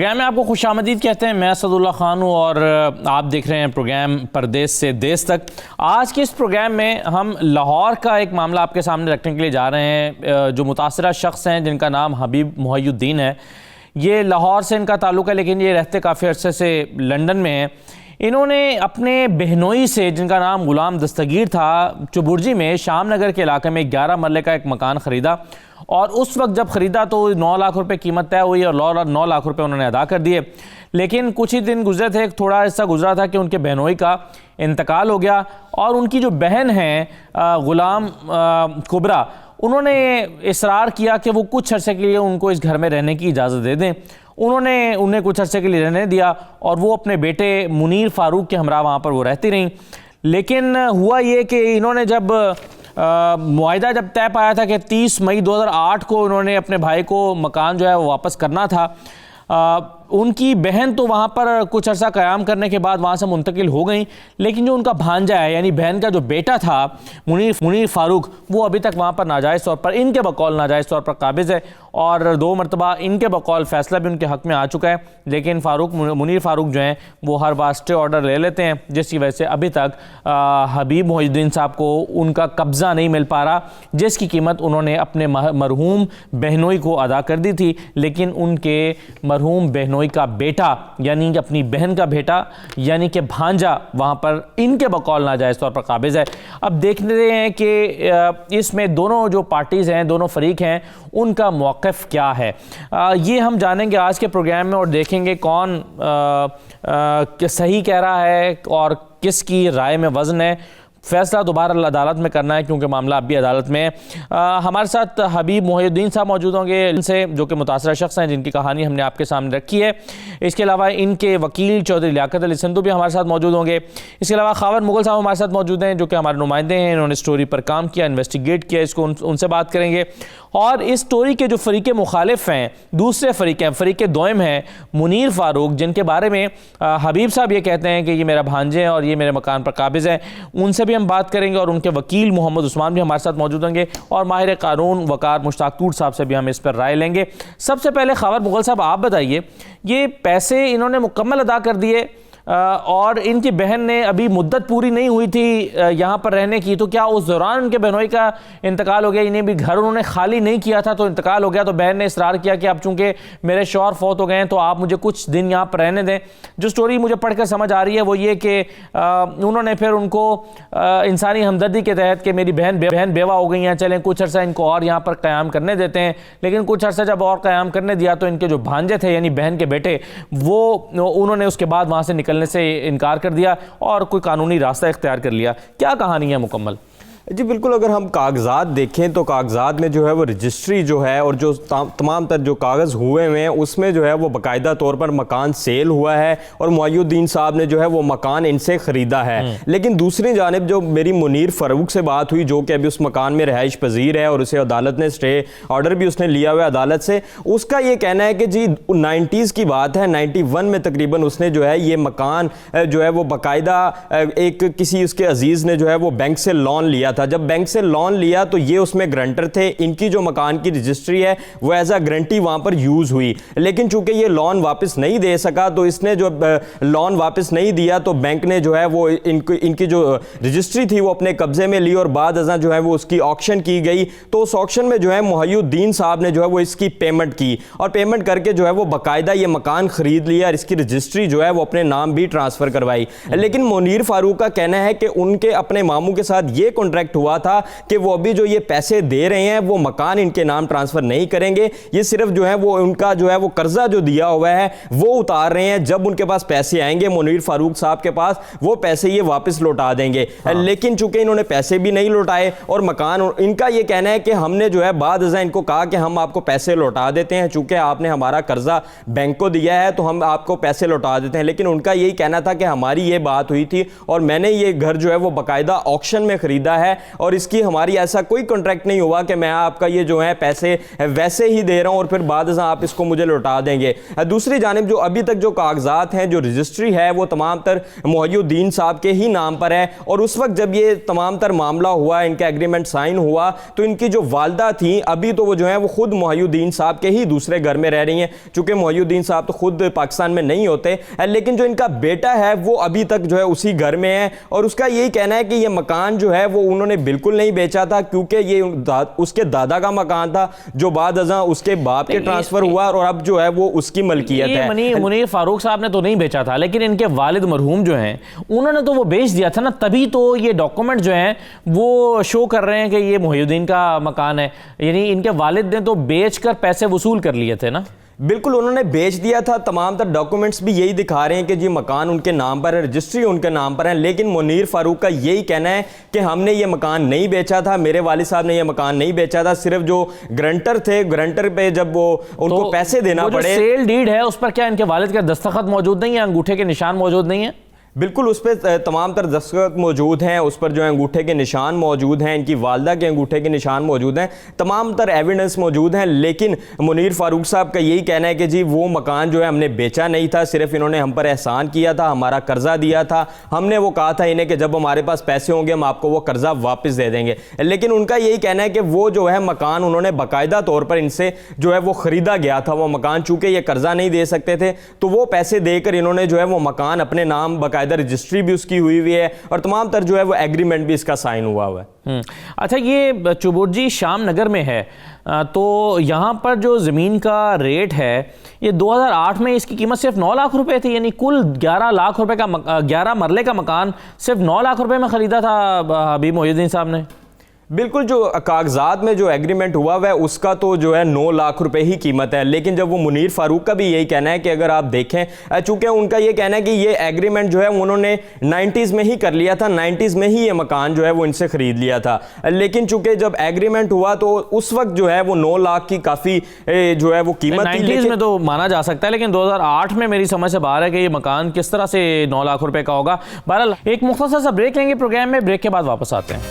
Programme में आपको खुशामदीद कहते हैं। मैं असदुल्ला खान हूँ और आप देख रहे हैं प्रोग्राम परदेश से देश तक। आज के इस प्रोग्राम में हम लाहौर का एक मामला आपके सामने रखने के लिए जा रहे हैं। जो मुतासरा शख्स हैं जिनका नाम हबीब मोहिउद्दीन है, ये लाहौर से इनका ताल्लुक़ है लेकिन ये रहते काफ़ी अरसे से लंदन में हैं। इन्होंने अपने बहनोई से, जिनका नाम ग़ुलाम दस्तगीर था, चुबुर्जी में शाम नगर के इलाके में 11 मरले का एक मकान ख़रीदा और उस वक्त जब ख़रीदा तो 9 लाख रुपए कीमत तय हुई और 9 लाख रुपए उन्होंने अदा कर दिए। लेकिन कुछ ही दिन गुजरे थे, थोड़ा ऐसा गुजरा था कि उनके बहनोई का इंतकाल हो गया और उनकी जो बहन है ग़ुलाम कुबरा, उन्होंने इसरार किया कि वो कुछ अरसे के लिए उनको इस घर में रहने की इजाज़त दे दें। उन्होंने उन्हें कुछ अरसे के लिए रहने दिया और वो अपने बेटे मुनीर फ़ारूक के हमरा वहाँ पर वो रहती रहीं। लेकिन हुआ ये कि इन्होंने जब मुआहिदा जब तय पाया था कि 30 मई 2008 को इन्होंने अपने भाई को मकान जो है वो वापस करना था, उनकी बहन तो वहाँ पर कुछ अर्सा क़याम करने के बाद वहाँ से मुंतकिल हो गई, लेकिन जो उनका भांजा है यानी बहन का जो बेटा था मुनीर फ़ारूक, वो अभी तक वहाँ पर नाजायज़ तौर पर, इनके बकौल नाजायज़ तौर पर काबिज़ है और 2 मरतबा इनके बकौल फ़ैसला भी उनके हक़ में आ चुका है। लेकिन मुनीर फ़ारूक जो हैं वो हर बार स्टे ऑर्डर ले लेते हैं, जिसकी वजह से अभी तक हबीब मोहिउद्दीन साहब को उनका कब्ज़ा नहीं मिल पा रहा, जिसकी कीमत उन्होंने अपने मरहूम बहनोई को अदा कर दी थी। लेकिन उनके मरहूम बहनोई का बेटा यानी कि अपनी बहन का बेटा यानी कि भांजा वहाँ पर इनके बकौल नाजायज़ तौर पर काबिज़ है। अब देखते हैं कि इसमें दोनों जो पार्टीज़ हैं, दोनों फरीक हैं, उनका मौक़िफ़ क्या है। ये हम जानेंगे आज के प्रोग्राम में और देखेंगे कौन सही कह रहा है और किसकी राय में वज़न है। फ़ैसला दोबारा अदालत में करना है क्योंकि मामला अब भी अदालत में है। हमारे साथ हबीब मोहिउद्दीन साहब मौजूद होंगे, इनसे जो कि मुतासरा शख्स हैं जिनकी कहानी हमने आपके सामने रखी है। इसके अलावा इनके वकील चौधरी लियाकत अली सिंधु भी हमारे साथ मौजूद होंगे। इसके अलावा खावर मुगल साहब हमारे साथ मौजूद हैं जो कि हमारे नुमाइंदे हैं, इन्होंने स्टोरी पर काम किया, इन्वेस्टिगेट किया, इसको उनसे बात करेंगे। और इस स्टोरी के जो फ़रीक मुखालिफ हैं, दूसरे फ़रीक हैं, फ़रीक दोयम हैं मुनीर फ़ारूक, जिनके बारे में हबीब साहब ये कहते हैं कि ये मेरा भांजे हैं और ये मेरे मकान पर काबिज़ हैं, उनसे भी हम बात करेंगे। और उनके वकील मोहम्मद उस्मान भी हमारे साथ मौजूद होंगे और माहिर कानून वकार मुश्ताक टूट साहब से भी हम इस पर राय लेंगे। सबसे पहले खावर मुगल साहब, आप बताइए, ये पैसे इन्होंने मुकम्मल अदा कर दिए और इनकी बहन ने अभी मुद्दत पूरी नहीं हुई थी यहाँ पर रहने की, तो क्या उस दौरान उनके बहनोई का इंतकाल हो गया? इन्हें भी घर उन्होंने खाली नहीं किया था तो इंतकाल हो गया, तो बहन ने इसरार किया कि अब चूंकि मेरे शौहर फौत हो गए हैं तो आप मुझे कुछ दिन यहाँ पर रहने दें। जो स्टोरी मुझे पढ़कर समझ आ रही है वो ये कि उन्होंने फिर उनको इंसानी हमदर्दी के तहत कि मेरी बहन बेवा हो गई हैं, चलें कुछ अर्सा इनको और यहाँ पर क़याम करने देते हैं। लेकिन कुछ अर्सा जब और क़याम करने दिया तो इनके जो भांजे थे यानी बहन के बेटे, वो उन्होंने उसके बाद वहाँ से निकलने से इनकार कर दिया और कोई कानूनी रास्ता इख्तियार कर लिया। क्या कहानी है मुकम्मल? जी बिल्कुल, अगर हम कागजात देखें तो कागजात में जो है वो रजिस्ट्री जो है और जो तमाम तर जो कागज़ हुए हैं उसमें जो है वो बाकायदा तौर पर मकान सेल हुआ है और मोहिउद्दीन साहब ने जो है वो मकान इनसे ख़रीदा है। लेकिन दूसरी जानिब जो मेरी मुनीर फ़ारूक से बात हुई, जो कि अभी उस मकान में रहाइश पजीर है और उसे अदालत ने स्टे ऑर्डर भी उसने लिया हुआ है अदालत से, उसका ये कहना है कि जी 90s की बात है, 91 में तकरीबन उसने जो है ये मकान जो है वो बाकायदा एक किसी उसके अजीज़ ने जो है वो बैंक से लोन लिया था। जब बैंक से लोन लिया तो ये उसमें ग्रंटर थे, इनकी जो मकान की रजिस्ट्री है वो एज अ ग्रंटी वहां पर यूज हुई। लेकिन चूंकि ये लोन वापस नहीं दे सका तो इसने जो लोन वापस नहीं दिया तो बैंक ने जो है वो इनकी जो रजिस्ट्री थी वो अपने कब्जे में ली और बाद अज़ां जो है वो उसकी ऑक्शन की गई। तो उस ऑक्शन में जो है मोहिउद्दीन साहब ने जो है वो इसकी पेमेंट की और पेमेंट करके जो है वो बाकायदा ये मकान खरीद लिया और इसकी रजिस्ट्री जो है वो अपने नाम भी ट्रांसफर करवाई। लेकिन मुनीर फ़ारूक का कहना है कि उनके अपने मामू के साथ ये कॉन्ट्रैक्ट हुआ था कि वो अभी जो ये पैसे दे रहे हैं वो मकान इनके नाम ट्रांसफर नहीं करेंगे, ये सिर्फ जो है वो उनका जो है वो कर्जा जो दिया हुआ है वो उतार रहे हैं। जब उनके पास पैसे आएंगे मुनीर फ़ारूक साहब के पास, वो पैसे ये वापस लौटा देंगे। लेकिन चूंकि इन्होंने पैसे भी नहीं लौटाए और मकान, इनका ये कहना है कि हमने जो है बाद अज़ां इनको कहा कि हम आपको पैसे लौटा देते हैं, चूंकि आपने हमारा कर्जा बैंक को दिया है तो हम आपको पैसे लौटा देते हैं। लेकिन उनका यही कहना था कि हमारी ये बात हुई थी और मैंने ये घर जो है वो बाकायदा ऑक्शन में खरीदा है है और इसकी हमारी ऐसा कोई कॉन्ट्रैक्ट नहीं हुआ कि मैं आपका ये जो है पैसे वैसे ही दे रहा हूं और फिर बाद में आप इसको मुझे लौटा देंगे। दूसरी जानिब जो अभी तक जो कागजात हैं, जो रजिस्ट्री है, वो तमाम तर मोहिउद्दीन साहब के ही नाम पर है और उस वक्त जब ये तमाम तर मामला हुआ, इनका एग्रीमेंट साइन हुआ, तो इनकी जो वालदा थी अभी तो वो जो है वो खुद मोहिउद्दीन साहब के ही दूसरे घर में रह रही हैं, चूंकि मोहिउद्दीन साहब तो खुद पाकिस्तान में नहीं होते, लेकिन जो इनका बेटा है वो अभी तक जो है उसी घर में है और उसका यही कहना है कि ये मकान जो है वो उन्होंने बिल्कुल नहीं बेचा था, क्योंकि ये उसके दादा का मकान था जो बाद अज़ां उसके बाप के ट्रांसफर हुआ और अब जो है वो उसकी मलकियत है। मुनीर फारूक साहब ने तो नहीं बेचा था, लेकिन इनके वालिद मरहूम जो हैं उन्होंने तो वो बेच दिया था ना, तभी तो ये डॉक्यूमेंट जो हैं वो शो कर रहे हैं कि ये मोहिउद्दीन का मकान है, यानी इनके वालिद ने तो बेचकर पैसे वसूल कर लिए थे ना। बिल्कुल, उन्होंने बेच दिया था। तमाम तर डॉक्यूमेंट्स भी यही दिखा रहे हैं कि जी मकान उनके नाम पर है, रजिस्ट्री उनके नाम पर है, लेकिन मुनीर फारूक का यही कहना है कि हमने ये मकान नहीं बेचा था, मेरे वालिद साहब ने ये मकान नहीं बेचा था, सिर्फ जो ग्रंटर थे, ग्रंटर पे जब वो उनको तो पैसे देना पड़े, सेल डीड है उस पर क्या इनके वालिद का दस्तखत मौजूद नहीं है, अंगूठे के निशान मौजूद नहीं है? बिल्कुल, उस पर तमाम तर दस्तखत मौजूद हैं, उस पर जो है अंगूठे के निशान मौजूद हैं, इनकी वालदा के अंगूठे के निशान मौजूद हैं, तमाम तर एविडेंस मौजूद हैं, लेकिन मुनीर फारूक साहब का यही कहना है कि जी वो मकान जो है हमने बेचा नहीं था, सिर्फ इन्होंने हम पर एहसान किया था, हमारा कर्जा दिया था, हमने वो कहा था इन्हें कि जब हमारे पास पैसे होंगे हम आपको वो कर्जा वापस दे देंगे, लेकिन उनका यही कहना है कि वो जो है मकान उन्होंने बाकायदा तौर पर इनसे जो है वो ख़रीदा गया था, वो मकान चूँकि ये कर्जा नहीं दे सकते थे तो वो पैसे देकर इन्होंने जो है वो मकान अपने नाम रजिस्ट्री भी उसकी हुई हुई है और तमाम तर जो है वो एग्रीमेंट भी इसका साइन हुआ हुआ है। अच्छा, ये चुबुर्जी शाम नगर में है, तो यहाँ पर जो ज़मीन का रेट है ये 2008 में इसकी कीमत सिर्फ 9 लाख रुपए थी, यानी कुल 11 लाख रुपए का 11 मरले का मकान सिर्फ 9 लाख रुपए में ख़रीदा था हबीब मोहिउद्दीन साहब ने। बिल्कुल, जो कागजात में जो एग्रीमेंट हुआ हुआ है उसका तो जो है 9 लाख रुपए ही कीमत है, लेकिन जब वो मुनीर फारूक का भी यही कहना है कि अगर आप देखें, चूंकि उनका ये कहना है कि ये एग्रीमेंट जो है उन्होंने 90s में ही कर लिया था, 90s में ही ये मकान जो है वो इनसे ख़रीद लिया था, लेकिन चूंकि जब एग्रीमेंट हुआ तो उस वक्त जो है वो 9 लाख की काफ़ी जो है वो कीमत थी। 90s में तो माना जा सकता है, लेकिन 2008 में मेरी समझ से बाहर है कि ये मकान किस तरह से 9 लाख रुपए का होगा। बहरहाल एक मुख्तसर सा ब्रेक लेंगे प्रोग्राम में, ब्रेक के बाद वापस आते हैं।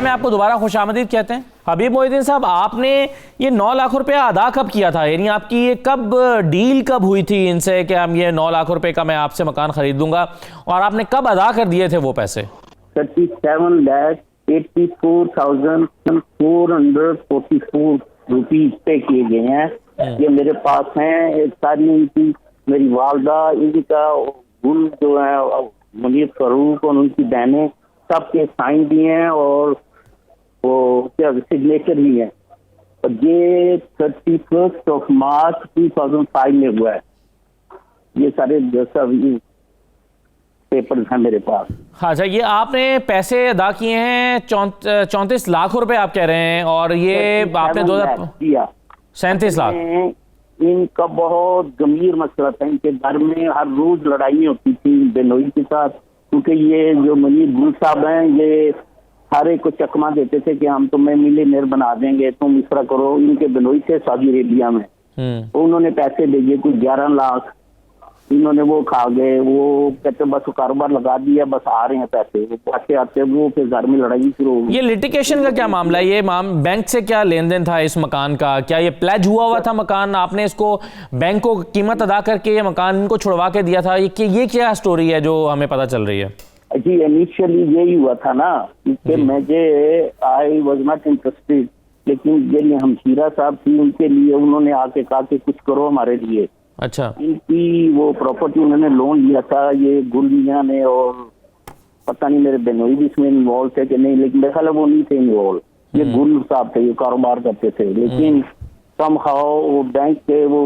आपको दोबारा खुशामदीद कहते हैं। हबीब मोहिउद्दीन साहब, आपने ये 9 लाख रुपया अदा कब किया था, यानी आपकी ये कब डील कब हुई थी इनसे कि हम ये 9 लाख रुपए का मैं आपसे मकान खरीद दूंगा, और आपने कब अदा कर दिए थे वो पैसे? 37,84,444 रुपीज पे किए गए हैं। ये मेरे पास हैं सारी इनकी, मेरी वालदा, इनका गुल जो है मुनीर फारूक और उनकी बहनें, सबके साइन भी हैं और वो क्या सिग्नेचर भी है। और ये 31 मार्च 2005 में हुआ है। ये सारे सब पेपर हैं मेरे पास। हाँ, अच्छा, ये आपने पैसे अदा किए हैं 34 लाख रुपए आप कह रहे हैं, और ये आपने 37 लाख। इनका बहुत गंभीर मसला था, इनके घर में हर रोज लड़ाई होती थी बेनोई के साथ, क्योंकि ये जो मुनीर गुल साहब हैं ये हर एक को चकमा देते थे कि हम तुम्हें मिलियनेयर बना देंगे, तुम इस तरह करो। इनके बेनोई थे सऊदी अरेबिया में, तो उन्होंने पैसे दिए कुछ 11 लाख, इन्होंने वो खा गए। वो कहते बस कारोबार लगा दिया, बस आ रहे हैं पैसे, वो आते आते वो फिर घर में लड़ाई शुरू हो गई। ये लिटिगेशन का क्या मामला है? ये बैंक से क्या लेन देन था इस मकान का? क्या ये प्लेज हुआ था मकान, आपने इसको बैंक को कीमत अदा करके ये मकान इनको छुड़वा के दिया था? ये क्या स्टोरी है जो हमें पता चल रही है? जी, इनिशियली यही हुआ था ना कि आई वॉज नॉट इंटरेस्टेड, लेकिन ये हमशीरा साहब थी, उनके लिए उन्होंने आके कहा कि कुछ करो हमारे लिए। अच्छा, इनकी वो प्रॉपर्टी उन्होंने लोन लिया था ये गुल मियां ने, और पता नहीं मेरे बेनोई भी इसमें इन्वॉल्व थे कि नहीं, लेकिन मेरे ख्याल वो नहीं थे इन्वॉल्व, ये गुल साहब थे, ये कारोबार करते थे। लेकिन समहाउ वो बैंक के वो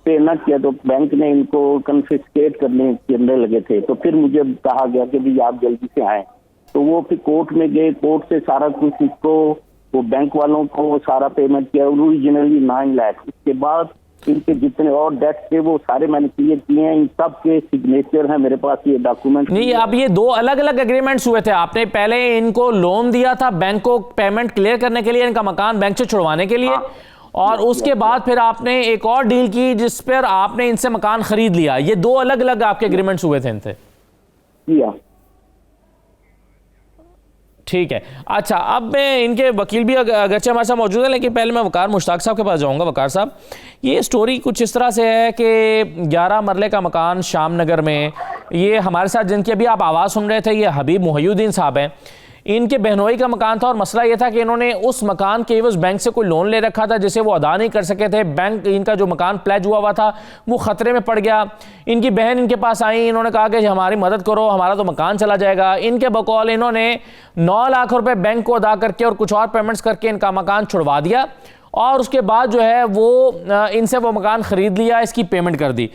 पे न किया तो बैंक ने इनको कन्फिस्केट करने लगे थे। तो फिर मुझे कहा गया कि भाई आप जल्दी से आए, तो वो फिर कोर्ट में गए, कोर्ट से सारा कुछ इसको वो बैंक वालों को वो सारा पेमेंट किया, ओरिजिनली 9 लाख। उसके बाद इनके जितने और डेट्स थे वो सारे मैंने क्लियर किए हैं, इन सब के सिग्नेचर हैं मेरे पास, ये डॉक्यूमेंट नहीं। अब ये दो अलग अलग एग्रीमेंट्स हुए थे, आपने पहले इनको लोन दिया था बैंक को पेमेंट क्लियर करने के लिए, इनका मकान बैंक से छुड़वाने के लिए, और उसके बाद फिर आपने एक और डील की जिस पर आपने इनसे मकान खरीद लिया। ये दो अलग अलग आपके एग्रीमेंट्स हुए थे इनसे? ठीक है। अच्छा, अब मैं इनके वकील भी अगरचे हमारे साथ मौजूद है, लेकिन पहले मैं वकार मुश्ताक साहब के पास जाऊंगा। वकार साहब, ये स्टोरी कुछ इस तरह से है कि 11 मरले का मकान शाम नगर में, ये हमारे साथ जिनकी अभी आप आवाज़ सुन रहे थे ये हबीब मोहिउद्दीन साहब हैं। इनके बहनोई का मकान था और मसला ये था कि इन्होंने उस मकान के एवज बैंक से कोई लोन ले रखा था जिसे वो अदा नहीं कर सके थे। बैंक, इनका जो मकान प्लेज हुआ था वो ख़तरे में पड़ गया। इनकी बहन इनके पास आई, इन्होंने कहा कि हमारी मदद करो, हमारा तो मकान चला जाएगा। इनके बकौल इन्होंने 9 लाख रुपए बैंक को अदा करके और कुछ और पेमेंट्स करके इनका मकान छुड़वा दिया, और उसके बाद जो है वो इनसे वो मकान ख़रीद लिया, इसकी पेमेंट कर दी।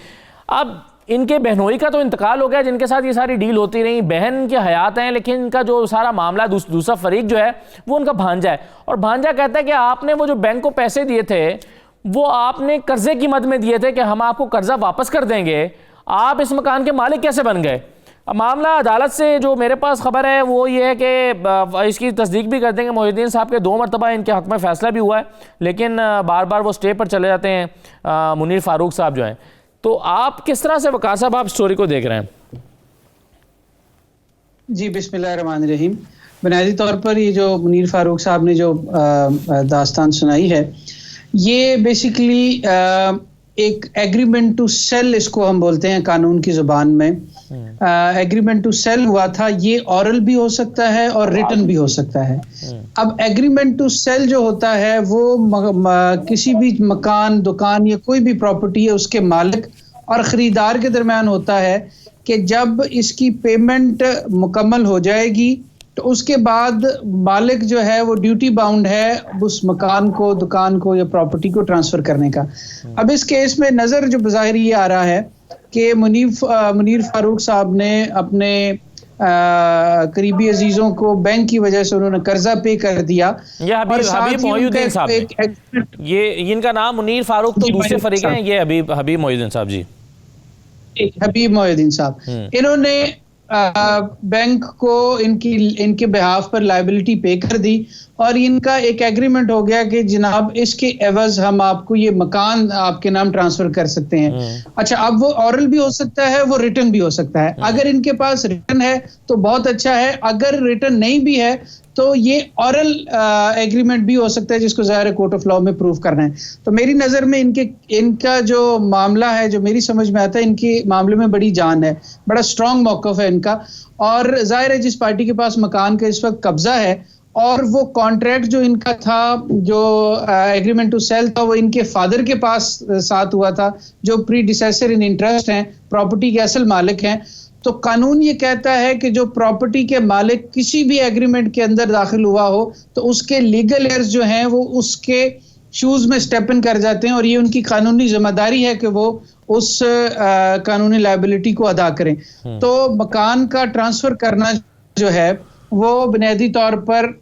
अब इनके बहनोई का तो इंतकाल हो गया जिनके साथ ये सारी डील होती रही, बहन की हयात हैं, लेकिन इनका जो सारा मामला दूसरा फरीक जो है वो उनका भांजा है। और भांजा कहता है कि आपने वो जो बैंक को पैसे दिए थे वो आपने कर्जे की मद में दिए थे कि हम आपको कर्जा वापस कर देंगे, आप इस मकान के मालिक कैसे बन गए? अब मामला अदालत से जो मेरे पास खबर है वो ये है कि इसकी तस्दीक भी कर देंगे, मोहिउद्दीन साहब के 2 मरतबा इनके हक़ में फ़ैसला भी हुआ है, लेकिन बार बार वो स्टे पर चले जाते हैं मुनीर फ़ारूक साहब जो हैं। तो आप किस तरह से वकार साहब आप स्टोरी को देख रहे हैं? जी, बिस्मिल्लाहिर्रहमानिर्रहीम। बुनियादी तौर पर ये जो मुनीर फ़ारूक साहब ने जो दास्तान सुनाई है, ये बेसिकली एक एग्रीमेंट टू सेल, इसको हम बोलते हैं कानून की ज़ुबान में। एग्रीमेंट टू सेल हुआ था, ये ऑरल भी हो सकता है और रिटन भी हो सकता है। अब एग्रीमेंट टू सेल जो होता है वो किसी भी मकान, दुकान या कोई भी प्रॉपर्टी है उसके मालिक और ख़रीदार के दरमियान होता है कि जब इसकी पेमेंट मुकम्मल हो जाएगी तो उसके बाद मालिक जो है वो ड्यूटी बाउंड है उस मकान को, दुकान को या प्रॉपर्टी को ट्रांसफ़र करने का। अब इस केस में नज़र जो बज़ाहिर ये आ रहा है कि मुनीर फ़ारूक साहब ने अपने करीबी अजीजों को बैंक की वजह से उन्होंने कर्जा पे कर दिया। ये हबीब मोहिउद्दीन साहब, ये इनका नाम मुनीर फ़ारूक तो दूसरे फरीक हैं, ये हबीब मोहिउद्दीन साहब। जी, हबीब मोहिउद्दीन साहब, इन्होंने बैंक को इनके बिहाफ पर लायबिलिटी पे कर दी और इनका एक एग्रीमेंट हो गया कि जनाब इसके एवज हम आपको ये मकान आपके नाम ट्रांसफर कर सकते हैं। अच्छा, अब वो ऑरल भी हो सकता है, वो रिटन भी हो सकता है। अगर इनके पास रिटन है तो बहुत अच्छा है, अगर रिटन नहीं भी है तो ये ऑरल एग्रीमेंट भी हो सकता है जिसको ज़ाहिर कोर्ट ऑफ लॉ में प्रूव करना है। तो मेरी नज़र में इनका जो मामला है, जो मेरी समझ में आता है, इनके मामले में बड़ी जान है, बड़ा स्ट्रॉन्ग मौक़िफ़ है इनका। और ज़ाहिर है जिस पार्टी के पास मकान का इस वक्त कब्जा है और वो कॉन्ट्रैक्ट जो इनका था, जो एग्रीमेंट टू सेल था, वो इनके फादर के पास साथ हुआ था जो प्रीडिसेसर इन इंटरेस्ट हैं, प्रॉपर्टी के असल मालिक हैं। तो कानून ये कहता है कि जो प्रॉपर्टी के मालिक किसी भी एग्रीमेंट के अंदर दाखिल हुआ हो तो उसके लीगल एयर्स जो हैं वो उसके शूज में स्टेप इन कर जाते हैं और ये उनकी कानूनी जिम्मेदारी है कि वो उस कानूनी लायबिलिटी को अदा करें। तो मकान का ट्रांसफर करना जो है वो बुनियादी तौर पर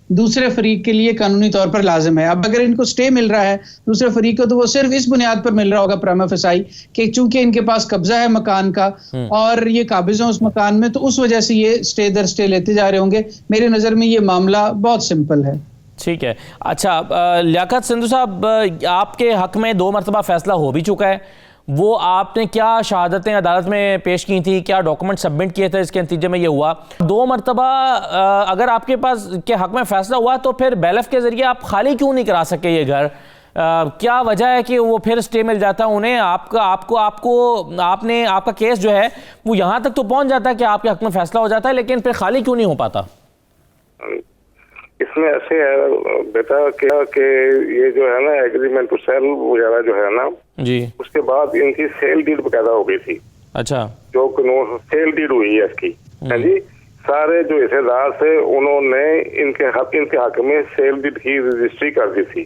दूसरे फरीक के लिए कानूनी तौर पर लाजिम है। अब अगर इनको स्टे मिल रहा है दूसरे फरीक को तो वो सिर्फ इस बुनियाद पर मिल रहा होगा प्रमा फसाई कि चूंकि इनके पास कब्जा है मकान का और ये काबिज हैं उस मकान में, तो उस वजह से ये स्टे दर स्टे लेते जा रहे होंगे। मेरे नज़र में ये मामला बहुत सिंपल है। ठीक है। अच्छा, लियाकत सिंधु साहब, आपके हक में 2 मरतबा फैसला हो भी चुका है, वो आपने क्या शहादतें अदालत में पेश की थी, क्या डॉक्यूमेंट सबमिट किए थे, इसके नतीजे में ये हुआ 2 मरतबा अगर आपके पास के हक में फैसला हुआ तो फिर बैलफ के ज़रिए आप खाली क्यों नहीं करा सके ये घर? क्या वजह है कि वो फिर स्टे मिल जाता है उन्हें? आपका केस जो है वो यहाँ तक तो पहुँच जाता है कि आपके हक में फैसला हो जाता है, लेकिन फिर खाली क्यों नहीं हो पाता? इसमें ऐसे है बेटा कि ये जो है ना एग्रीमेंट टू सेल वगैरह जो है ना जी, उसके बाद इनकी सेल डीड बकायदा हो गई थी। अच्छा, जो सेल डीड हुई है इसकी, है जी, सारे जो हिस्सेदार थे उन्होंने इनके हक में सेल डीड की रजिस्ट्री कर दी थी।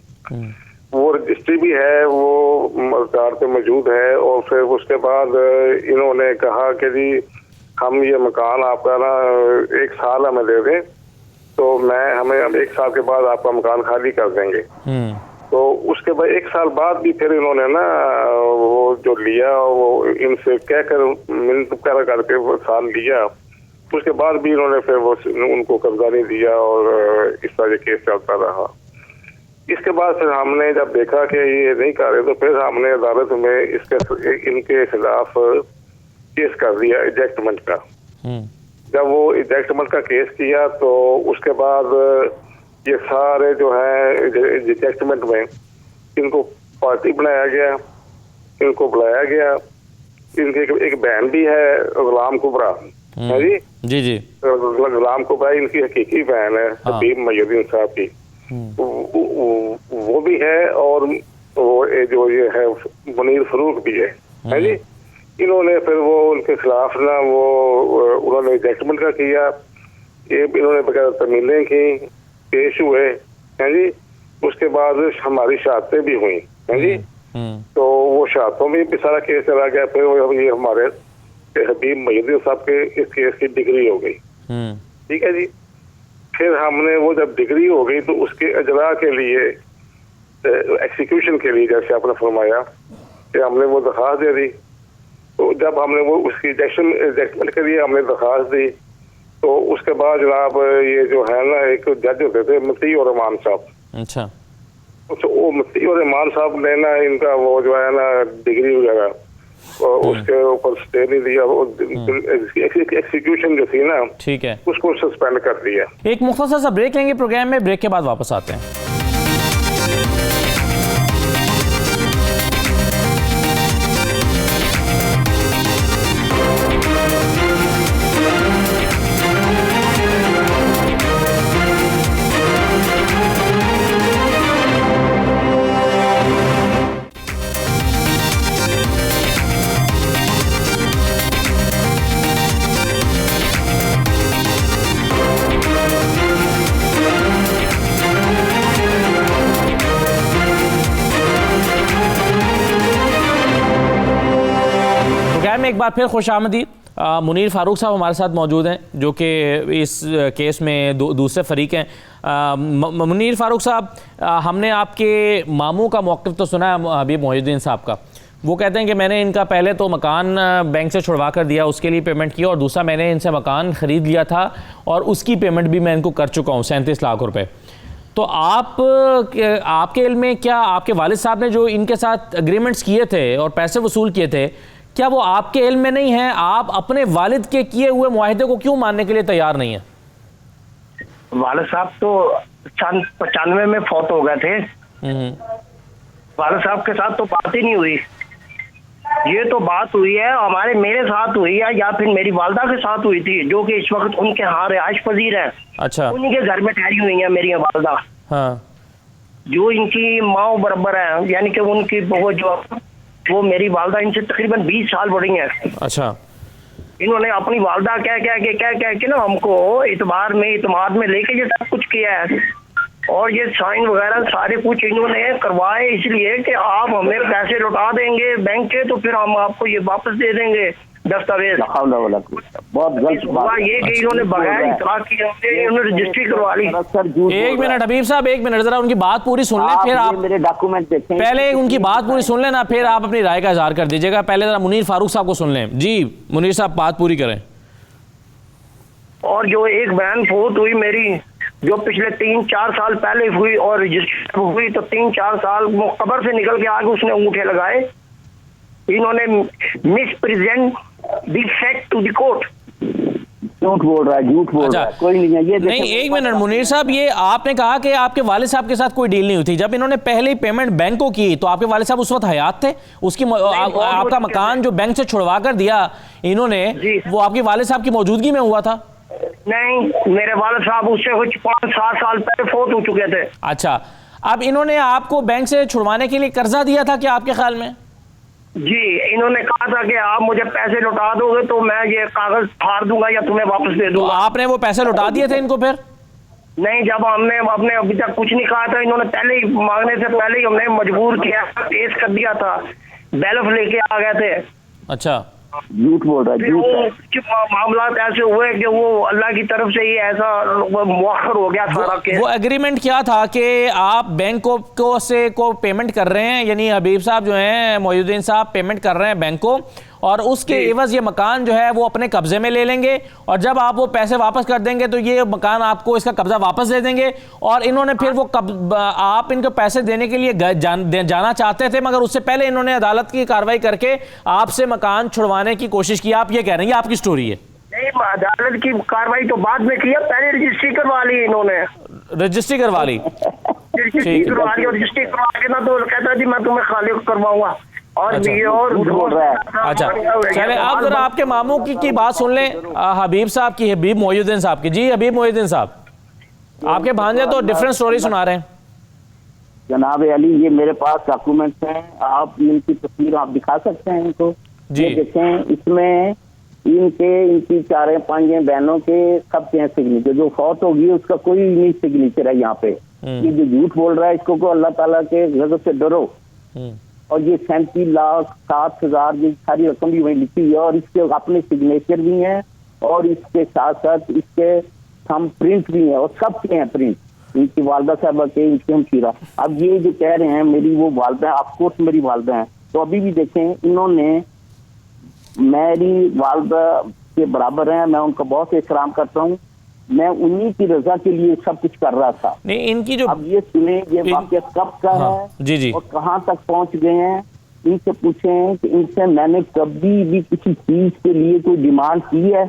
वो रजिस्ट्री भी है वो कार पे मौजूद है। और फिर उसके बाद इन्होंने कहा कि जी हम ये मकान आपका ना 1 साल हमें दे दें, तो हमें 1 साल के बाद आपका मकान खाली कर देंगे। तो उसके बाद 1 साल बाद भी फिर इन्होंने ना वो जो लिया वो इनसे कहकर मिन्नत करके वो साल लिया। उसके बाद भी इन्होंने फिर वो उनको कब्जा नहीं दिया और इस तरह केस चलता रहा। इसके बाद फिर हमने जब देखा कि ये नहीं कर रहे, तो फिर हमने अदालत में इनके खिलाफ केस कर दिया इजेक्टमेंट का। जब वो इजेक्टमेंट का केस किया तो उसके बाद ये सारे जो है इजेक्टमेंट में इनको पार्टी बनाया गया, इनको बुलाया गया। इनके एक बहन भी है गुलाम कुबरा, है जी जी जी गुलाम कुबरा इनकी हकीकी बहन है, हबीब मोइनुद्दीन साहब की, वो भी है। और वो जो ये है मुनीर फारूक भी है जी। इन्होंने फिर वो उनके खिलाफ ना वो उन्होंने इजेक्टमेंट का किया, ये इन्होंने बगैर तमीलें की, पेश हुए हैं जी। उसके बाद हमारी शहादतें भी हुई हैं जी। तो वो शहादतों में भी सारा केस चला गया। फिर वो ये हमारे हबीब मोइनुद्दीन साहब के इस केस की डिग्री हो गई, ठीक है जी। फिर हमने वो जब डिग्री हो गई तो उसके अजरा के लिए एक्सिक्यूशन के लिए जैसे आपने फरमाया कि हमने वो दरख्वास्त दे दी। तो जब हमने वो उसकी इजेक्टमेंट के लिए हमने दरख्वास्त दी तो उसके बाद जनाब ये जो है ना एक जज होते थे मुफ्ती और रहमान साहब। अच्छा। तो वो मुफ्ती और रहमान साहब ने ना इनका वो जो है ना डिग्री वगैरह उसके ऊपर स्टे नहीं दिया, वो एक्सिक्यूशन जो थी ना, ठीक है, उसको सस्पेंड कर दिया। एक मुख्तसर सा ब्रेक लेंगे प्रोग्राम में, ब्रेक के बाद वापस आते हैं। एक बार फिर खुशामदीद। मुनीर फारूक साहब हमारे साथ मौजूद हैं जो कि इस केस में दूसरे फरीक हैं। मुनीर फारूक साहब, हमने आपके मामू का मौक़िफ़ तो सुना है हबीब मोइनुद्दीन साहब का। वो कहते हैं कि मैंने इनका पहले तो मकान बैंक से छुड़वा कर दिया, उसके लिए पेमेंट किया, और दूसरा मैंने इनसे मकान ख़रीद लिया था और उसकी पेमेंट भी मैं इनको कर चुका हूँ 37 लाख रुपए। तो आपके इल्म में क्या आपके वालिद साहब ने जो इनके साथ एग्रीमेंट्स किए थे और पैसे वसूल किए थे, क्या वो आपके इल्म में नहीं है? आप अपने वालिद के किए हुए मुआहिदे को क्यों मानने के लिए तैयार नहीं है? वालिद साहब तो 95 में फौत हो गए थे। वालिद साहब के साथ तो बात ही नहीं हुई। ये तो बात हुई है मेरे साथ हुई है या फिर मेरी वालदा के साथ हुई थी, जो कि इस वक्त उनके यहाँ रिहाइश पजीर है। अच्छा। उन्हीं के घर में ठहरी हुई है मेरी वालदा। हाँ। जो इनकी माँ बराबर है, यानी कि उनकी वो मेरी वालदा इनसे तकरीबन 20 साल बड़ी है। अच्छा। इन्होंने अपनी वालदा कह के ना हमको इतमाद में लेके ये सब कुछ किया है, और ये साइन वगैरह सारे कुछ इन्होंने करवाए इसलिए कि आप हमें पैसे लौटा देंगे बैंक के, तो फिर हम आपको ये वापस दे देंगे दस्तावेज। बहुत गलत बात ये कि इन्होंने बगैर इन्होंने रजिस्ट्री करवा ली। एक मिनट हबीब साहब, एक मिनट, जरा उनकी बात पूरी सुन लें, फिर आप मेरे डॉक्यूमेंट देखें। पहले उनकी बात पूरी सुन लेना, फिर आप अपनी राय का इजहार कर दीजिएगा। पहले जरा मुनीर फारूक साहब को सुन लें। जी मुनीर साहब, बात पूरी करें। और जो एक बहन फोत हुई मेरी, जो पिछले 3-4 साल पहले हुई और रजिस्टर हुई, तो 3-4 साल कब्र से निकल के आगे उसने अंगूठे लगाए। इन्होंने misrepresent the fact to the court. झूठ बोल रहा है, झूठ बोल रहा है, कोई नहीं है ये। नहीं, एक मिनट मुनीर साहब, ये आपने कहा कि आपके वालिद साहब के साथ कोई डील नहीं हुई थी। जब इन्होंने पहले पेमेंट बैंक को की तो आपके वालिद साहब उस वक्त हयात थे? उसकी आपका मकान जो बैंक से छुड़वा कर दिया इन्होंने, वो आपके वालिद साहब की मौजूदगी में हुआ था? नहीं, मेरे वालिद साहब उससे कुछ 5-7 साल पहले फोत हो चुके थे। अच्छा। अब इन्होंने आपको बैंक से छुड़वाने के लिए कर्जा दिया था क्या आपके ख्याल में? जी, इन्होंने कहा था कि आप मुझे पैसे लौटा दोगे तो मैं ये कागज फाड़ दूंगा या तुम्हें वापस दे दूंगा। तो आपने वो पैसे लौटा दिए थे इनको फिर? नहीं, जब हमने अपने अभी तक कुछ नहीं कहा था, इन्होंने पहले ही मांगने से पहले ही हमने मजबूर किया, केस कर दिया था, बैलफ लेके आ गए थे। अच्छा, झूठ बोल रहा है, फिर झूठ है। वो मामला ऐसे हुए कि वो अल्लाह की तरफ से ही ऐसा मुअख्खर हो गया सारा केस। वो एग्रीमेंट क्या था कि आप बैंक को पेमेंट कर रहे हैं, यानी हबीब साहब जो हैं, मोइनुद्दीन साहब पेमेंट कर रहे हैं बैंक को, और उसके एवज ये मकान जो है वो अपने कब्जे में ले लेंगे, और जब आप वो पैसे वापस कर देंगे तो ये मकान आपको इसका कब्जा वापस दे देंगे। और इन्होंने फिर वो आप इनको पैसे देने के लिए जाना चाहते थे, मगर उससे पहले इन्होंने अदालत की कार्रवाई करके आपसे मकान छुड़वाने की कोशिश की। आप ये कह रहे हैं, ये आपकी स्टोरी है? नहीं, अदालत की कार्रवाई तो बाद में किया, पहले रजिस्ट्री करवा ली इन्होंने। रजिस्ट्री करवा ली? रजिस्ट्री करवा ली, और रजिस्ट्री करवा के ना तो कहता जी मैं तुम्हें खाली करवाऊंगा, और अच्छा। ये और बोल रहा है। अच्छा, चले अब जरा आपके मामू की बात सुन लें, हबीब साहब की, हबीब मोइनुद्दीन साहब की। जी हबीब मोइनुद्दीन साहब, आपके भांजे तो डिफरेंट स्टोरी सुना रहे हैं। जनाब अली, ये मेरे पास डॉक्यूमेंट्स हैं, आप इनकी तस्वीर आप दिखा सकते हैं इनको जी। ये देखें, इसमें इनकी 4-5 बहनों के सबके सिग्नेचर, जो फौत होगी उसका कोई नहीं सिग्नेचर है यहाँ पे। ये जो झूठ बोल रहा है, इसको को अल्लाह ताला के गजब से डरो। और ये 37,07,000 ये सारी रकम भी वहीं लिखी है, और इसके अपने सिग्नेचर भी हैं, और इसके साथ साथ इसके थंब प्रिंट भी हैं, और सबके हैं प्रिंट, इनकी वालदा साहबा के, इनके हमशीरा। अब ये जो कह रहे हैं मेरी वो वालदा है, ऑफकोर्स मेरी वालदा है, तो अभी भी देखें इन्होंने मेरी वालदा के बराबर हैं, मैं उनका बहुत एहतराम करता हूँ, मैं उन्हीं की रजा के लिए सब कुछ कर रहा था। नहीं, इनकी जो अब ये सुने ये वाकया कब का है, जी जी, और कहाँ तक पहुंच गए हैं, इनसे पूछें कि इनसे मैंने कभी भी किसी चीज के लिए कोई डिमांड की है,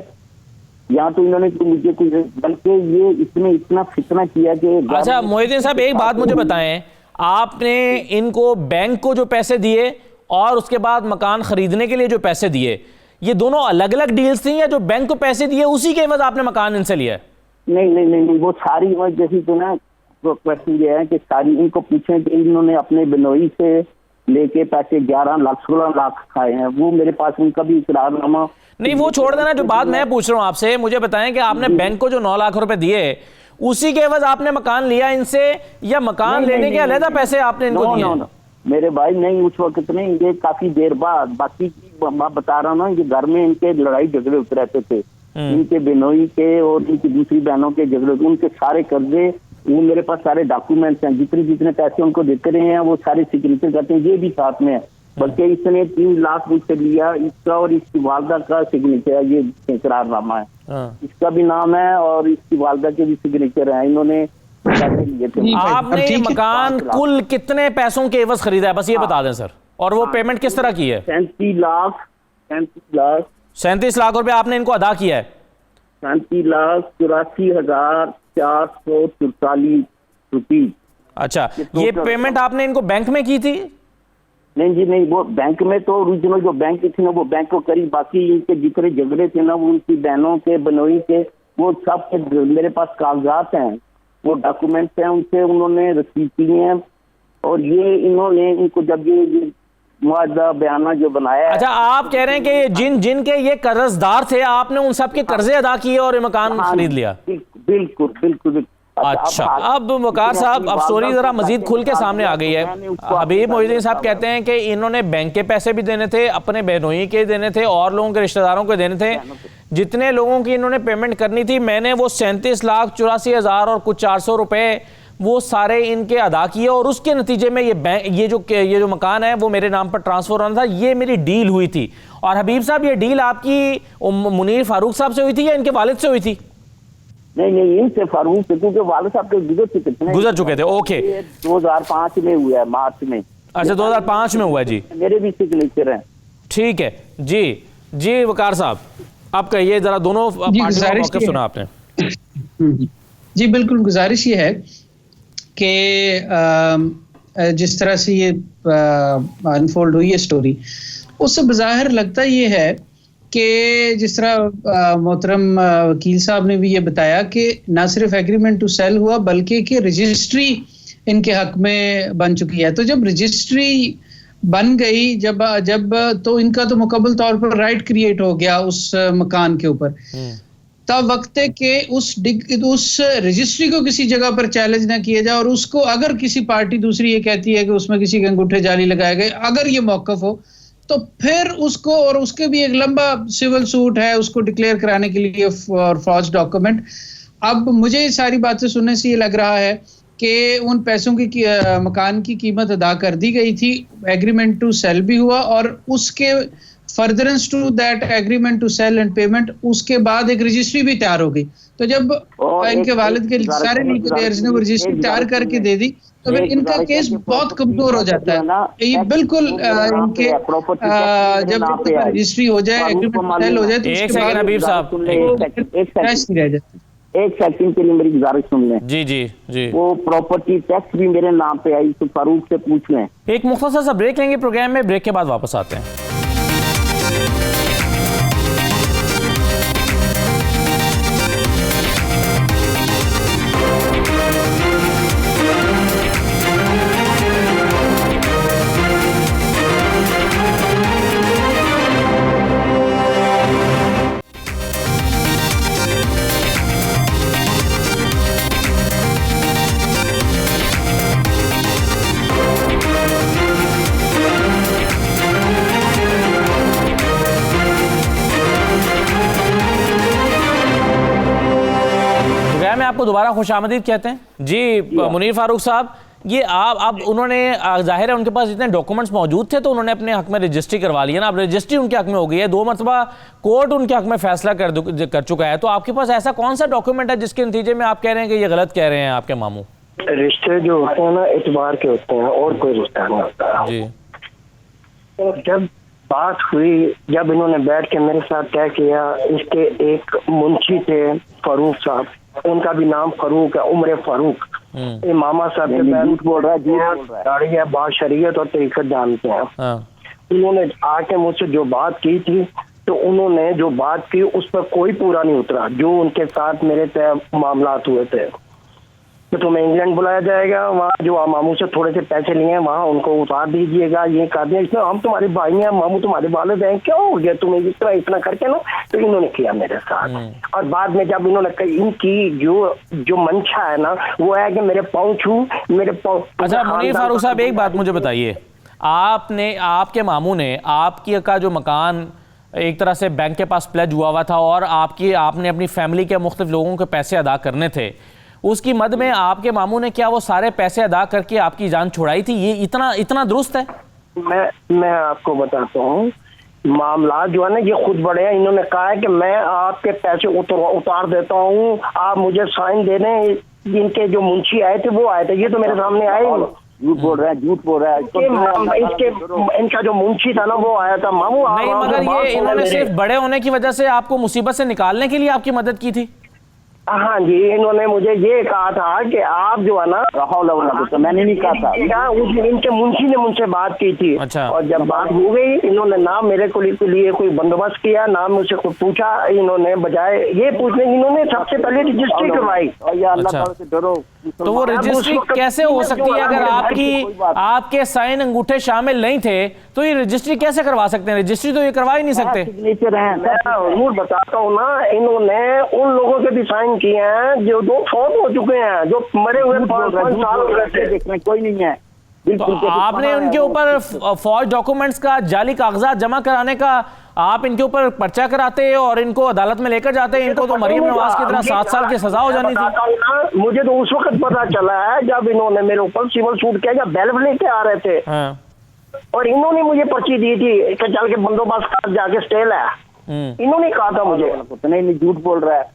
या तो इन्होंने तो मुझे कुछ, बल्कि ये इसने इतना फितना किया कि। अच्छा मोइनुद्दीन साहब, एक बात मुझे बताएं, आपने इनको बैंक को जो पैसे दिए और उसके बाद मकान खरीदने के लिए जो पैसे दिए, ये दोनों अलग अलग डील्स थी, या जो बैंक को पैसे दिए उसी के एवज आपने मकान इनसे लिया? नहीं नहीं नहीं नहीं, वो सारी जैसी तो ना क्वेश्चन ये है कि सारी इनको पूछें कि इन्होंने अपने बिनोई से लेके पैसे 11 लाख 16 लाख खाए हैं, वो मेरे पास उनका भी इकरारनामा। नहीं, वो छोड़ देना, जो बात मैं पूछ रहा हूं आपसे, मुझे बताएं कि आपने बैंक को जो 9 लाख रुपए दिए उसी के एवज आपने मकान लिया इनसे, या मकान लेने के अलग पैसे आपने इनको दिए? मेरे भाई नहीं, उस वक्त नहीं, ये काफी देर बाद, बाकी मैं बता रहा हूँ ना, ये घर में इनके लड़ाई झगड़े होते रहते थे, इनके बिनोई के और इनकी दूसरी बहनों के झगड़े, उनके सारे कर्जे, वो मेरे पास सारे डॉक्यूमेंट्स हैं, जितने पैसे उनको देते रहे हैं वो सारे सिग्नेचर करते हैं, ये भी साथ में है। बल्कि इसने 3 लाख मुझसे लिया, इसका और इसकी वालदा का सिग्नेचर है, ये इकरारनामा है, इसका भी नाम है और इसकी वालदा के भी सिग्नेचर है। इन्होंने लिए थे। आपने ये मकान कुल कितने पैसों के एवज खरीदा है, बस ये बता दें सर, और वो पेमेंट किस तरह की है? 37 लाख 37 लाख रुपए आपने इनको अदा किया है? 37,84,444 रुपीज। अच्छा, ये पेमेंट आपने इनको बैंक में की थी? नहीं जी नहीं, वो बैंक में तो ओरिजिनल जो बैंक थी ना वो बैंक को करी, बाकी इनके जितने झगड़े थे ना वो उनकी बहनों के बनोई के, वो सब मेरे पास कागजात हैं, वो डॉक्यूमेंट्स हैं, उनसे उन्होंने रसीद की है, और ये इन्होंने इनको जब ये मुआवजा बयाना जो बनाया। अच्छा, आप कह रहे हैं कि जिन के ये कर्जदार थे आपने उन सब के कर्जे अदा किए और ये मकान खरीद लिया? बिल्कुल बिल्कुल। अच्छा, अब वकार साहब, अब स्टोरी जरा मजीद खुल के सामने आ गई है। हबीब मोइनुद्दीन साहब कहते हैं कि इन्होंने बैंक के पैसे भी देने थे, अपने बहनोई के देने थे, और लोगों के रिश्तेदारों के देने थे, जितने लोगों की इन्होंने पेमेंट करनी थी, मैंने वो 37,84,000 और कुछ 400 रुपए वो सारे इनके अदा किए, और उसके नतीजे में ये जो मकान है वो मेरे नाम पर ट्रांसफर होना था, ये मेरी डील हुई थी। और हबीब साहब, ये डील आपकी मुनीर फारूक साहब से हुई थी या इनके वालिद से हुई थी? नहीं, इनसे फारूक से, क्योंकि वालिद साहब के गुजर चुके थे। ओके, 2005 में हुआ है, मार्च में। अच्छा, 2005 में हुआ है जी। मेरे भी सिग्नेचर हैं। ठीक है जी वकार साहब, आप कहिए जरा, दोनों पार्टियों का मौक़िफ़ सुना आपने। जी बिल्कुल, गुजारिश ये है कि जिस तरह से ये अनफोल्ड हुई है स्टोरी, उससे बज़ाहिर लगता ये है कि जिस तरह मोहतरम वकील साहब ने भी ये बताया कि ना सिर्फ एग्रीमेंट टू सेल हुआ, बल्कि कि रजिस्ट्री इनके हक में बन चुकी है। तो जब रजिस्ट्री बन गई, जब तो इनका तो मुकम्मल तौर पर राइट क्रिएट हो गया उस मकान के ऊपर। तब वक्त है कि उस रजिस्ट्री को किसी जगह पर चैलेंज ना किया जाए, और उसको अगर किसी पार्टी दूसरी ये कहती है कि उसमें किसी के अंगूठे जाली लगाए गए, अगर ये मौकफ हो तो फिर उसको, और उसके भी एक लंबा सिविल सूट है उसको डिक्लेयर कराने के लिए और फॉर्ज डॉक्यूमेंट। अब मुझे ये सारी बातें सुनने से ये लग रहा है कि उन पैसों की मकान की कीमत अदा कर दी गई थी, एग्रीमेंट टू सेल भी हुआ, और उसके furtherance to that agreement to sale and payment, उसके बाद एक रजिस्ट्री भी तैयार हो गई। तो जब इनके वालिद के सारे लीगल एयर्स ने वो रजिस्ट्री तैयार करके दे दी तो फिर इनका केस बहुत कमजोर हो जाता है। ये बिल्कुल इनके जब रजिस्ट्री हो जाए, एग्रीमेंट सेल हो जाए, तो एक सेकंड हबीब साहब, एक सेकंड के लिए मेरी गुजारिश सुन लें। जी जी जी। वो प्रॉपर्टी टैक्स भी मेरे नाम पे आई, तो फारूक से पूछ लें। एक मुख्तसर सा ब्रेक लेंगे प्रोग्राम में, ब्रेक के बाद वापस आते हैं। आपको दोबारा खुशामदीद कहते हैं जी। मुनीर फारूक साहब, ये आप अब उन्होंने जाहिर है उनके पास इतने डॉक्यूमेंट्स मौजूद थे तो उन्होंने अपने हक में रजिस्ट्री करवा लिया ना। अब रजिस्ट्री उनके हक में हो गई है, 2 मरतबा कोर्ट उनके हक में फैसला कर चुका है, तो आपके पास ऐसा कौन सा डॉक्यूमेंट है जिसके नतीजे में आप कह रहे हैं कि ये गलत कह रहे हैं आपके मामू? रिश्ते जो होते हैं ना एतबार के होते हैं, और कोई रिश्ता नहीं होता जी। जब बात हुई, जब इन्होंने बैठ के मेरे साथ तय किया, इसके एक मुंशी थे फारूक साहब, उनका भी नाम फारूक है, उम्र फारूक, ये मामा साहब के झूठ बोल रहा है, दाढ़ी है, बात शरीयत और तरीकत जानते हैं। उन्होंने आके मुझसे जो बात की थी, तो उन्होंने जो बात की उस पर कोई पूरा नहीं उतरा, जो उनके साथ मेरे तय मामलात हुए थे। तो तुम्हें इंग्लैंड बुलाया जाएगा, वहाँ जो मामू से थोड़े से पैसे लिए हैं वहाँ उनको उतार दीजिएगा, ये कर दिया, इसमें हम तुम्हारे भाई हैं, मामू तुम्हारे वालिद हैं, क्या हो गया तुम्हें इतना करके ना। तो इन्होंने किया मेरे साथ, और बाद में जब इन्होंने इनकी जो मंशा है ना वो है कि मेरे पाँव छू, मेरे पाँव। अच्छा मुनीर फारूक साहब, एक बात मुझे बताइए, आपके मामू ने आपकी का जो मकान एक तरह से बैंक के पास प्लेज हुआ था और आपने अपनी फैमिली के मुख्तलिफ लोगों के पैसे अदा करने थे, उसकी मद में आपके मामू ने क्या वो सारे पैसे अदा करके आपकी जान छुड़ाई थी? ये इतना दुरुस्त है? मैं आपको बताता हूँ, मामला जो है ना ये खुद बड़े हैं। इन्होंने कहा है कि मैं आपके पैसे उतार देता हूँ, आप मुझे साइन दे दें। जिनके जो मुंशी आए थे वो आए थे, ये तो मेरे सामने आए। झूठ बोल रहा है। इनका जो मुंशी था ना वो आया था। मामू नहीं, मगर ये इन्होंने सिर्फ बड़े होने की वजह से आपको मुसीबत से निकालने के लिए आपकी मदद की थी? हाँ जी, इन्होंने मुझे ये कहा था कि आप जो है ना, तो मैंने नहीं कहा था, इनके मुंशी ने मुझसे बात की थी। अच्छा। और जब बात हो गई, इन्होंने ना मेरे को लिए कोई बंदोबस्त किया, ना मुझसे कुछ पूछा। इन्होंने बजाय ये पूछने, इन्होंने सबसे पहले रजिस्ट्री करवाई। अच्छा। तो वो रजिस्ट्री कैसे हो सकती है अगर आपके साइन अंगूठे शामिल नहीं थे? तो ये रजिस्ट्री कैसे करवा सकते हैं? रजिस्ट्री तो ये करवा ही नहीं सकते। मैं बताता हूँ ना, इन्होंने उन लोगों के भी साइन किए हैं जो 2 फौत हो चुके हैं, जो मरे हुए 5 साल हो गए थे। कोई नहीं है। तो आपने उनके ऊपर फौज डॉक्यूमेंट्स का जाली कागजात जमा कराने का आप इनके ऊपर पर्चा कराते और इनको अदालत में लेकर जाते? इनको तो मरियम नवाज की तरह 7 साल की सजा हो जानी थी। मुझे तो उस वक्त पता चला है जब इन्होंने मेरे ऊपर सिविल सूट किया, जब बेल लेके आ रहे थे। हाँ। और इन्होंने मुझे पर्ची दी थी कि चल के बंदोबस्त कर, जाके स्टेल है। इन्होंने कहा था मुझे। नहीं, झूठ बोल रहा है।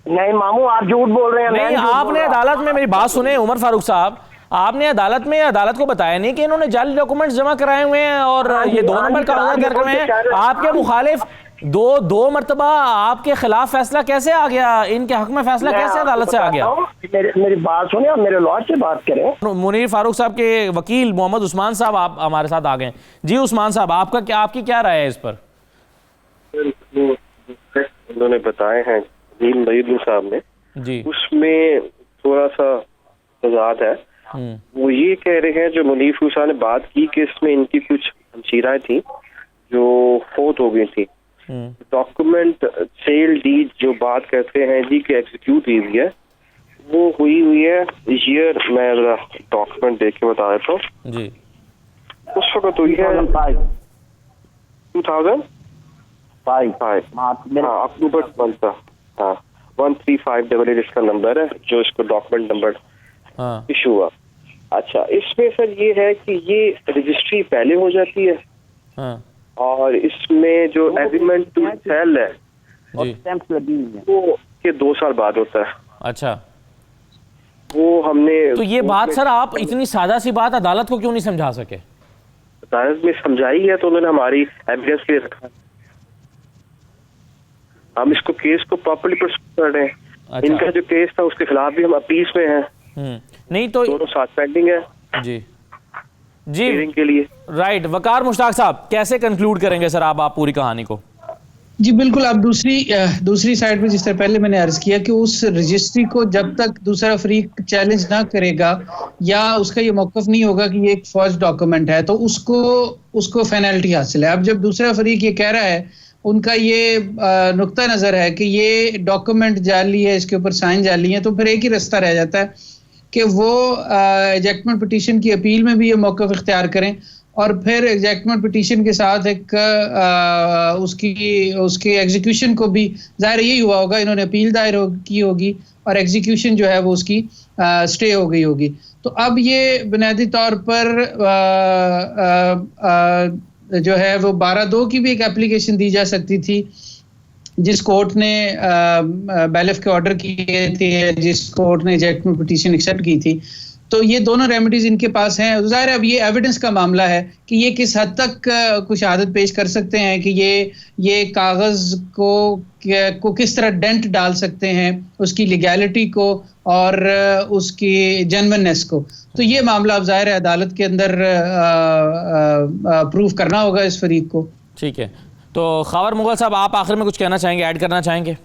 नहीं मामू, आप झूठ बोल रहे हैं। नहीं, आपने अदालत में, मेरी बात सुने उमर फारूक साहब, आपने अदालत को बताया नहीं कि इन्होंने जाली डॉक्यूमेंट्स जमा कराए हुए हैं और ये 2 नंबर कागजात कर रहे हैं। आपके मुखालिफ दो मरतबा आपके खिलाफ फैसला कैसे आ गया? इनके हक में फैसला कैसे अदालत से आ गया? मेरी बात सुने, आप मेरे लॉयर से बात करें। मुनीर फारूक साहब के वकील मोहम्मद उस्मान साहब आप हमारे साथ आ गए। जी उस्मान साहब, आपकी क्या राय है इस पर? उन्होंने बताए हैं साहब ने जी, उसमें थोड़ा सा तजाद है। वो ये कह रहे हैं, जो मुनीर फारूक साहब ने बात की कि इसमें इनकी कुछ हमशीराएं थी जो फौत हो गई थी डॉक्यूमेंट सेल डीड जो बात करते हैं जी कि एग्जीक्यूट हुई है, वो हुई है ईयर, मैं डॉक्यूमेंट देख के बता देता हूँ जी। उस वक्त हुई है 2005 हाँ, अक्टूबर मंथ का। हाँ, 13588 इसका नंबर है जो इसको डॉक्यूमेंट नंबर हाँ इशू हुआ। अच्छा, इसमें सर ये है कि ये रजिस्ट्री पहले हो जाती है हाँ और इसमें जो एग्रीमेंट टू सेल है जी। स्टैंप्स लगी हुई है। वो के 2 साल बाद होता है। अच्छा, वो हमने तो ये बात सर आप इतनी सादा सी बात अदालत को क्यों नहीं समझा सके? अदालत में समझाई है तो उन्होंने हमारी एविडेंस के लिए रखा। हम इसको केस को प्रॉपर्ली प्रोसीड कर रहे हैं। अच्छा। इनका जो केस था उसके खिलाफ भी हम अपील में हैं। नहीं तो दोनों साथ पेंडिंग है जी जी हियरिंग के लिए। राइट। वकार मुश्ताक साहब, कैसे कंक्लूड करेंगे सर आप पूरी कहानी को? जी बिल्कुल, आप दूसरी साइड पे जिस तरह पहले मैंने अर्ज किया कि उस रजिस्ट्री को जब तक दूसरा फरीक चैलेंज ना करेगा या उसका ये मौक़िफ़ नहीं होगा कि ये एक फॉर्ज डॉक्यूमेंट है तो उसको पेनल्टी हासिल है। अब जब दूसरा फरीक ये कह रहा है, उनका ये नुक्ता नज़र है कि ये डॉक्यूमेंट जाली है, इसके ऊपर साइन जाली है, तो फिर एक ही रास्ता रह जाता है कि वो एजेक्टमेंट पिटीशन की अपील में भी ये मौक़िफ़ इख्तियार करें और फिर एग्जैक्टमेंट पिटीशन के साथ एक उसकी एग्जीक्यूशन को भी, जाहिर यही हुआ होगा, इन्होंने अपील दायर की होगी और एग्जीक्यूशन जो है वो उसकी स्टे हो गई होगी। तो अब ये बुनियादी तौर पर जो है वो 12(2) की भी एक एप्लीकेशन दी जा सकती थी जिस कोर्ट ने बैलिफ के ऑर्डर किए थे, जिस कोर्ट ने एजेक्टमेंट पिटीशन एक्सेप्ट की थी। तो ये दोनों रेमेडीज इनके पास हैं। ज़ाहिर है अब ये एविडेंस का मामला है कि ये किस हद तक कुछ आदत पेश कर सकते हैं कि ये कागज़ को किस तरह डेंट डाल सकते हैं उसकी लीगैलिटी को और उसकी जेन्युइननेस को। तो ये मामला अब ज़ाहिर है अदालत के अंदर प्रूव करना होगा इस फरीक को। ठीक है, तो ख़ावर मुगल साहब आप आखिर में कुछ कहना चाहेंगे, ऐड करना चाहेंगे?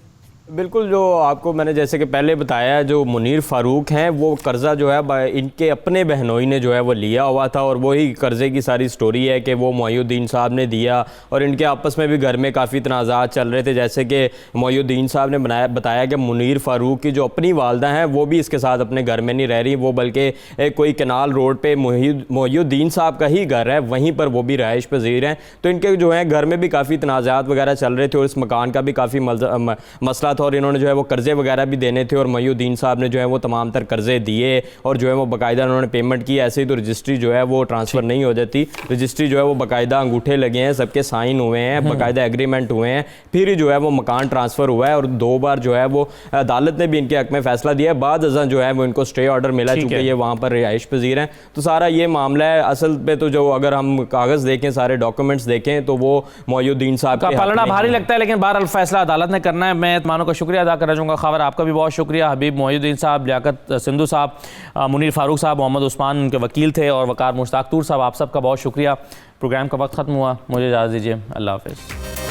बिल्कुल, जो आपको मैंने जैसे कि पहले बताया, जो मुनीर फ़ारूक हैं वो कर्ज़ा जो है इनके अपने बहनोई ने जो है वो लिया हुआ था और वही कर्ज़े की सारी स्टोरी है कि वो मोइनुद्दीन साहब ने दिया और इनके आपस में भी घर में काफ़ी तनाज़ात चल रहे थे। जैसे कि मोइनुद्दीन साहब ने बताया कि मुनीर फ़ारूक की जो अपनी वालदा हैं वो भी इसके साथ अपने घर में नहीं रह रही, वो बल्कि कोई कनाल रोड पर मोइनुद्दीन साहब का ही घर है, वहीं पर वो भी रहाइश पजीर हैं। तो इनके जो है घर में भी काफ़ी तनाज़ात वगैरह चल रहे थे और इस मकान का भी काफ़ी मसला और इन्होंने जो है वो कर्जे वगैरह भी देने थे और मोइनुद्दीन साहब ने जो है वो तमाम तर कर्जे दिए और जो है वो बाकायदा उन्होंने पेमेंट की। ऐसे ही तो रजिस्ट्री जो है वो ट्रांसफ़र नहीं हो जाती, रजिस्ट्री जो है वो बाकायदा अंगूठे लगे हैं, सबके साइन हुए हैं, बाकायदा एग्रीमेंट हुए हैं, फिर ही जो है वो मकान ट्रांसफ़र हुआ है। और 2 बार जो है वो अदालत ने भी इनके हक़ में फ़ैसला दिया है, बाद अज़ां जो है वो इनको स्टे ऑर्डर मिला चूँकि ये वहाँ पर रिहाइश पजीर हैं। तो सारा ये मामला है असल पे तो जो अगर हम कागज़ देखें, सारे डॉक्यूमेंट्स देखें तो वो मोइनुद्दीन साहब का पलड़ा भारी लगता है, लेकिन बहरहाल फैसला अदालत ने करना है। मैं तमानों का शुक्रिया अदा करना चाहूँगा। ख़ावर आपका भी बहुत शुक्रिया। हबीब मोइनुद्दीन साहब, लियाकत सिंधु साहब, मुनीर फ़ारूक साहब, मोहम्मद उस्मान उनके वकील थे और वकार मुश्ताक तूर साहब, आप सबका बहुत शुक्रिया। प्रोग्राम का वक्त ख़त्म हुआ, मुझे इजाज़त दीजिए। अल्लाह हाफ़िज़।